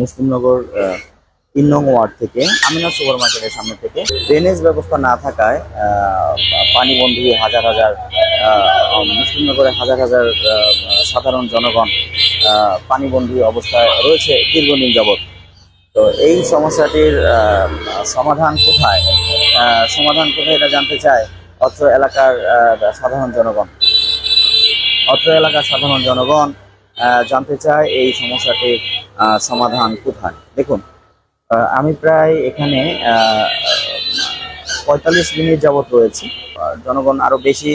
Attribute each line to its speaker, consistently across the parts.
Speaker 1: মুসলিমনগর ৩ নং ওয়ার্ড থেকে আমিনা সুপার মার্কেটের সামনে থেকে ড্রেনেজ ব্যবস্থা না থাকায় পানিবন্দী হাজার হাজার মুসলিমনগরে হাজার হাজার সাধারণ জনগণ পানিবন্দী অবস্থায় রয়েছে দীর্ঘদিন যাবৎ। তো এই সমস্যাটির সমাধান কোথায় এটা জানতে চায় অত্র এলাকার সাধারণ জনগণ। জানতে চায় এই সমস্যাটির সমাধান কোথায়। দেখুন, আমি প্রায় এখানে ৪৫ মিনিট যাবৎ রয়েছি। জনগণ আরো বেশি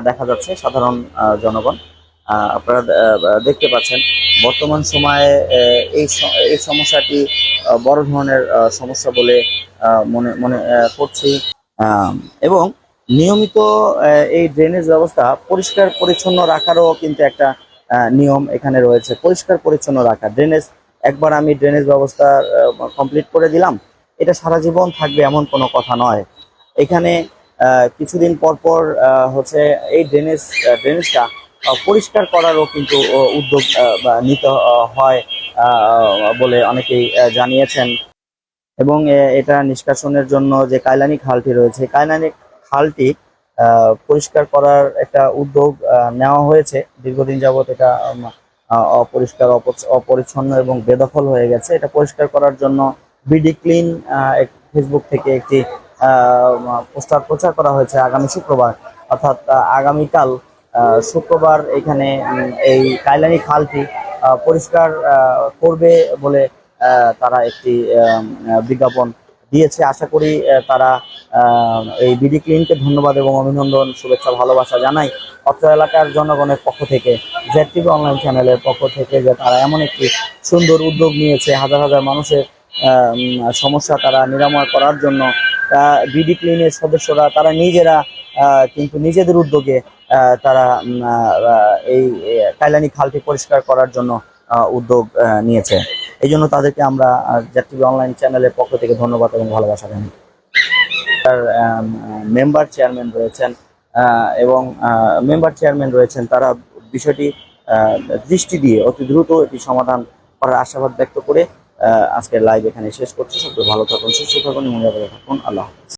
Speaker 1: দেখা যাচ্ছে, সাধারণ জনগণ। আপনারা দেখতে পাচ্ছেন বর্তমান সময়ে এই সমস্যাটি বড় ধরনের সমস্যা বলে মনে মনে করছি। এবং নিয়মিত এই ড্রেনেজ ব্যবস্থা পরিষ্কার পরিচ্ছন্ন রাখারও কিন্তু একটা নিয়ম এখানে রয়েছে। পরিষ্কার পরিচ্ছন্ন রাখা, একবার আমি ড্রেনেজ ব্যবস্থা কমপ্লিট করে দিলাম, এটা সারা জীবন থাকবে এমন কোনো কথা নয়। এখানে কিছুদিন পর পর হচ্ছে এই ড্রেনেজটা পরিষ্কার করারও কিন্তু উদ্যোগ নিতে হয় বলে অনেকেই জানিয়েছেন। এবং এটা নিষ্কাশনের জন্য যে কাইলানি খালটি রয়েছে, কাইলানি খালটি পরিষ্কার করার একটা উদ্যোগ নেওয়া হয়েছে। দীর্ঘদিন যাবৎ এটা অপরিষ্কার, অপরিচ্ছন্ন এবং বেদখল হয়ে গেছে। এটা পরিষ্কার করার জন্য বিডি ক্লিন ফেসবুক থেকে একটি পোস্টার প্রচার করা হয়েছে আগামী শুক্রবার, অর্থাৎ আগামীকাল শুক্রবার এখানে এই কাইলানি খালটি পরিষ্কার করবে বলে তারা একটি বিজ্ঞাপন দিয়েছে। আশা করি তারা এই বিডি ক্লিনকে ধন্যবাদ এবং অভিনন্দন, শুভেচ্ছা, ভালোবাসা জানাই অত্র এলাকার জনগণের পক্ষ থেকে, জেড অনলাইন চ্যানেলের পক্ষ থেকে, যে তারা এমন একটি সুন্দর উদ্যোগ নিয়েছে হাজার হাজার মানুষের সমস্যা তারা নিরাময় করার জন্য। বিডি ক্লিনের সদস্যরা তারা নিজেরা কিন্তু নিজেদের উদ্যোগে তারা এই কাইলানি খালটি পরিষ্কার করার জন্য উদ্যোগ নিয়েছে। এই জন্য তাদেরকে আমরা জেড অনলাইন চ্যানেলের পক্ষ থেকে ধন্যবাদ এবং ভালোবাসা জানাই। তার মেম্বার চেয়ারম্যান রয়েছেন, তারা বিষয়টি দৃষ্টি দিয়ে অতি দ্রুত এটি সমাধান করার আশাবাদ ব্যক্ত করে আজকের লাইভ এখানে শেষ করছি। সকলে ভালো থাকুন, সুস্থ থাকুন, নিরাপদে থাকুন। আল্লাহ হাফেজ।